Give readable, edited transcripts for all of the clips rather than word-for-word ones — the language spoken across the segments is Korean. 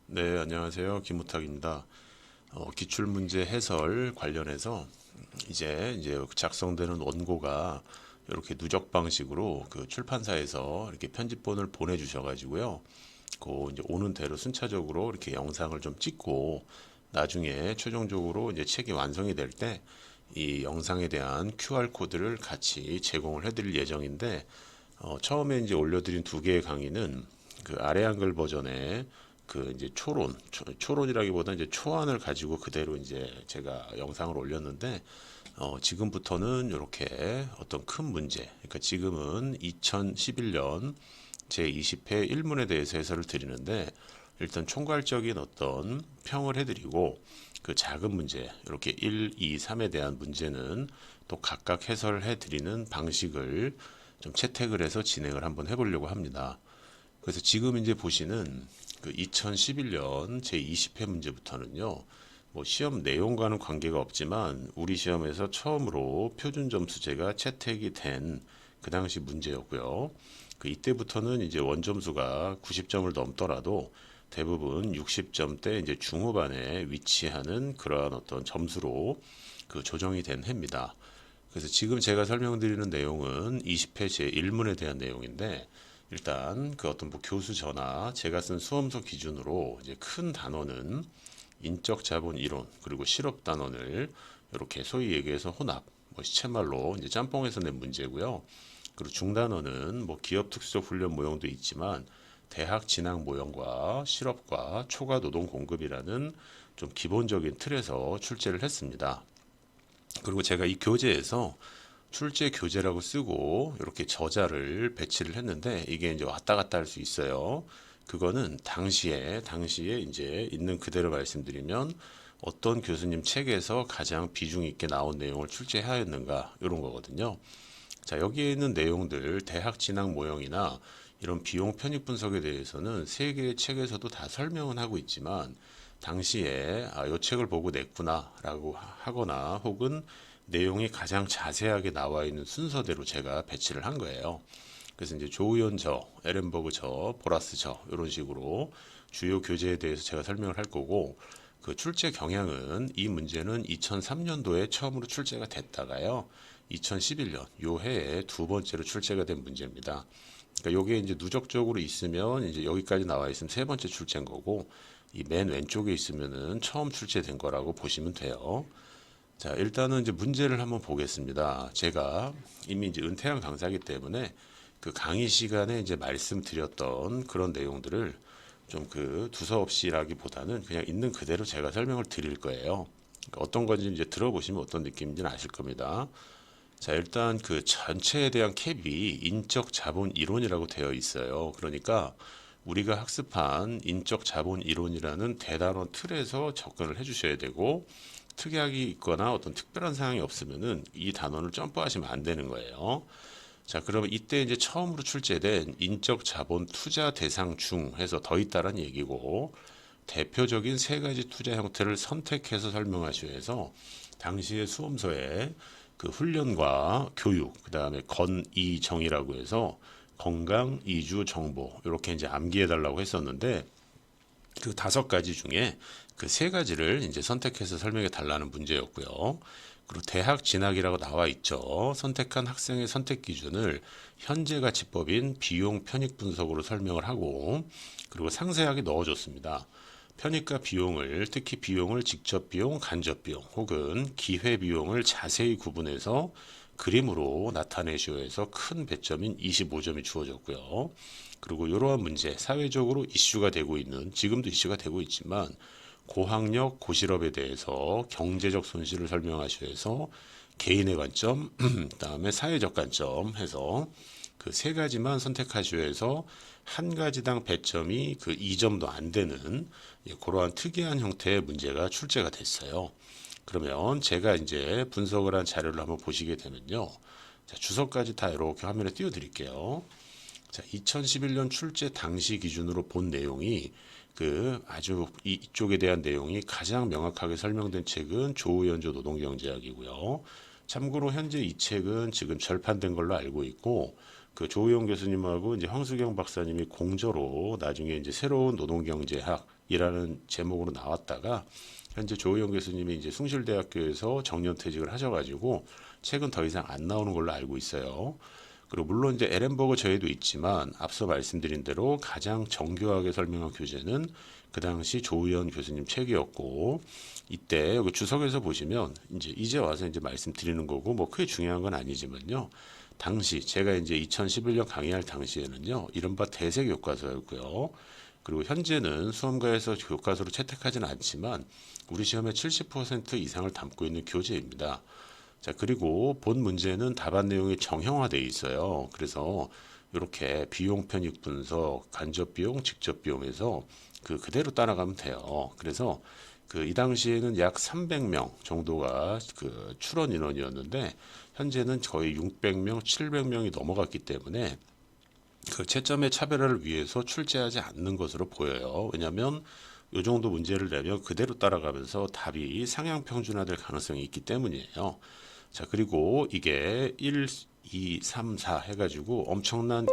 네, 안녕하세요. 김우탁입니다. 기출문제 해설 관련해서 이제 작성되는 원고가 이렇게 누적 방식으로 그 출판사에서 이렇게 편집본을 보내주셔가지고요. 그 이제 오는 대로 순차적으로 이렇게 영상을 좀 찍고 나중에 최종적으로 이제 책이 완성이 될 때 이 영상에 대한 QR 코드를 같이 제공을 해드릴 예정인데 처음에 이제 올려드린 두 개의 강의는 그 아래 한글 버전에 그 이제 초론이라기보다 이제 초안을 가지고 그대로 이제 제가 영상을 올렸는데 지금부터는 이렇게 어떤 큰 문제, 그러니까 지금은 2011년 제20회 1문에 대해서 해설을 드리는데 일단 총괄적인 어떤 평을 해드리고 그 작은 문제 이렇게 1, 2, 3에 대한 문제는 또 각각 해설을 해드리는 방식을 좀 채택을 해서 진행을 한번 해보려고 합니다. 그래서 지금 이제 보시는 그 2011년 제20회 문제부터는요, 뭐 시험 내용과는 관계가 없지만 우리 시험에서 처음으로 표준 점수제가 채택이 된 그 당시 문제였고요. 그 이때부터는 이제 원점수가 90점을 넘더라도 대부분 60점대 이제 중후반에 위치하는 그러한 어떤 점수로 그 조정이 된 해입니다. 그래서 지금 제가 설명드리는 내용은 20회 제1문에 대한 내용인데 일단 그 어떤 뭐 교수 저나 제가 쓴 수험서 기준으로 이제 큰 단원은 인적 자본 이론 그리고 실업 단원을 이렇게 소위 얘기해서 혼합 뭐 시쳇말로 이제 짬뽕해서 낸 문제고요. 그리고 중단원은 뭐 기업 특수적 훈련 모형도 있지만 대학 진학 모형과 실업과 초과 노동 공급이라는 좀 기본적인 틀에서 출제를 했습니다. 그리고 제가 이 교재에서 출제 교재라고 쓰고 이렇게 저자를 배치를 했는데 이게 이제 왔다 갔다 할 수 있어요. 그거는 당시에 이제 있는 그대로 말씀드리면 어떤 교수님 책에서 가장 비중 있게 나온 내용을 출제하였는가 이런 거거든요. 자, 여기에 있는 내용들 대학 진학 모형이나 이런 비용 편익 분석에 대해서는 세 개의 책에서도 다 설명은 하고 있지만 당시에 이 책을 보고 냈구나라고 하거나 혹은 내용이 가장 자세하게 나와 있는 순서대로 제가 배치를 한 거예요. 그래서 이제 조의원 저, 에렌버그 저, 보라스 저 이런 식으로 주요 교재에 대해서 제가 설명을 할 거고 그 출제 경향은 이 문제는 2003년도에 처음으로 출제가 됐다가요. 2011년 요 해에 두 번째로 출제가 된 문제입니다. 그러니까 요게 이제 누적적으로 있으면 이제 여기까지 나와 있으면 세 번째 출제인 거고 이 맨 왼쪽에 있으면은 처음 출제된 거라고 보시면 돼요. 자, 일단은 이제 문제를 한번 보겠습니다. 제가 이미 이제 은퇴한 강사이기 때문에 그 강의 시간에 이제 말씀드렸던 그런 내용들을 좀 그 두서없이라기보다는 그냥 있는 그대로 제가 설명을 드릴 거예요. 그러니까 어떤 건지 이제 들어보시면 어떤 느낌인지는 아실 겁니다. 자, 일단 그 전체에 대한 캡이 인적 자본 이론이라고 되어 있어요. 그러니까 우리가 학습한 인적 자본 이론이라는 대단원 틀에서 접근을 해 주셔야 되고 특이하게 있거나 어떤 특별한 사항이 없으면은 이 단원을 점프하시면 안 되는 거예요. 자, 그러면 이때 이제 처음으로 출제된 인적 자본 투자 대상 중 해서 더 있다란 얘기고 대표적인 세 가지 투자 형태를 선택해서 설명하시오 해서 당시의 수험서에 그 훈련과 교육, 그 다음에 건이정이라고 해서 건강, 이주, 정보 이렇게 이제 암기해 달라고 했었는데 그 다섯 가지 중에 그 세 가지를 이제 선택해서 설명해 달라는 문제였고요. 그리고 대학 진학이라고 나와 있죠. 선택한 학생의 선택 기준을 현재 가치법인 비용 편익 분석으로 설명을 하고 그리고 상세하게 넣어줬습니다. 편익과 비용을 특히 비용을 직접 비용, 간접 비용 혹은 기회 비용을 자세히 구분해서 그림으로 나타내시오 해서 큰 배점인 25점이 주어졌고요. 그리고 이러한 문제 사회적으로 이슈가 되고 있는 지금도 이슈가 되고 있지만 고학력 고실업에 대해서 경제적 손실을 설명하시오 해서 개인의 관점 그다음에 사회적 관점 해서 그 세 가지만 선택하시오 해서 한 가지당 배점이 그 2점도 안 되는 그러한 특이한 형태의 문제가 출제가 됐어요. 그러면 제가 이제 분석을 한 자료를 한번 보시게 되면요. 자, 주석까지 다 이렇게 화면에 띄워 드릴게요. 자, 2011년 출제 당시 기준으로 본 내용이 그 아주 이쪽에 대한 내용이 가장 명확하게 설명된 책은 조우연조 노동경제학이고요. 참고로 현재 이 책은 지금 절판된 걸로 알고 있고 그 조우영 교수님하고 이제 황수경 박사님이 공저로 나중에 이제 새로운 노동경제학 이라는 제목으로 나왔다가 현재 조의원 교수님이 이제 숭실대학교에서 정년퇴직을 하셔가지고 책은 더 이상 안 나오는 걸로 알고 있어요. 그리고 물론 이제 에렌버그 저해도 있지만 앞서 말씀드린 대로 가장 정교하게 설명한 교재는 그 당시 조의원 교수님 책이었고, 이때 여기 주석에서 보시면 이제 와서 이제 말씀드리는 거고 뭐 크게 중요한 건 아니지만요. 당시 제가 이제 2011년 강의할 당시에는요, 이른바 대세 교과서였고요. 그리고 현재는 수험가에서 교과서로 채택하지는 않지만 우리 시험의 70% 이상을 담고 있는 교재입니다. 자, 그리고 본 문제는 답안 내용이 정형화되어 있어요. 그래서 이렇게 비용 편익 분석, 간접 비용, 직접 비용에서 그대로 따라가면 돼요. 그래서 이 당시에는 약 300명 정도가 출원 인원이었는데 현재는 거의 600명, 700명이 넘어갔기 때문에 채점의 차별화를 위해서 출제하지 않는 것으로 보여요. 왜냐하면 이 정도 문제를 내면 그대로 따라가면서 답이 상향 평준화될 가능성이 있기 때문이에요. 자, 그리고 이게 1, 2, 3, 4 해가지고 엄청난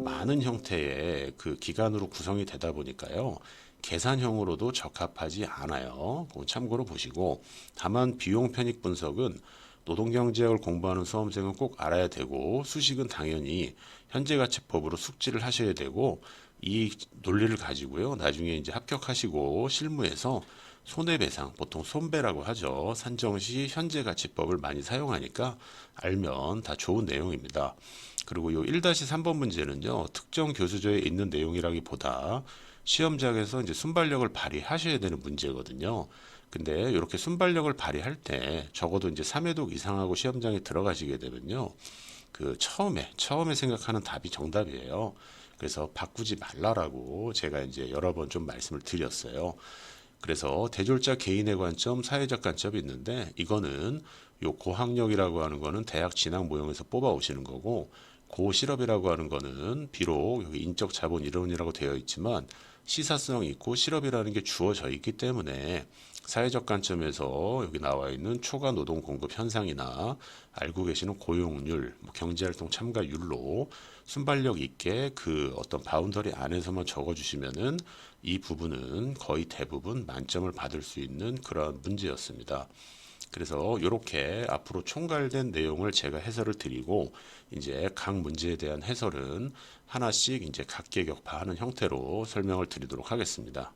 많은 형태의 기간으로 구성이 되다 보니까요. 계산형으로도 적합하지 않아요. 그건 참고로 보시고, 다만 비용 편익 분석은 노동경제학을 공부하는 수험생은 꼭 알아야 되고, 수식은 당연히 현재가치법으로 숙지를 하셔야 되고, 이 논리를 가지고요. 나중에 이제 합격하시고 실무에서 손해배상, 보통 손배라고 하죠. 산정 시 현재가치법을 많이 사용하니까 알면 다 좋은 내용입니다. 그리고 요 1-3번 문제는요. 특정 교수저에 있는 내용이라기보다 시험장에서 이제 순발력을 발휘하셔야 되는 문제거든요. 근데 이렇게 순발력을 발휘할 때 적어도 이제 3회독 이상하고 시험장에 들어가시게 되면요. 처음에 생각하는 답이 정답이에요. 그래서 바꾸지 말라라고 제가 이제 여러 번 좀 말씀을 드렸어요. 그래서 대졸자 개인의 관점, 사회적 관점이 있는데 이거는 요 고학력이라고 하는 거는 대학 진학 모형에서 뽑아 오시는 거고, 고실업이라고 하는 거는 비록 여기 인적 자본 이론이라고 되어 있지만 시사성 있고 실업이라는 게 주어져 있기 때문에 사회적 관점에서 여기 나와 있는 초과 노동 공급 현상이나 알고 계시는 고용률, 경제활동 참가율로 순발력 있게 어떤 바운더리 안에서만 적어주시면은 이 부분은 거의 대부분 만점을 받을 수 있는 그런 문제였습니다. 그래서 이렇게 앞으로 총괄된 내용을 제가 해설을 드리고 이제 각 문제에 대한 해설은 하나씩 이제 각계격파하는 형태로 설명을 드리도록 하겠습니다.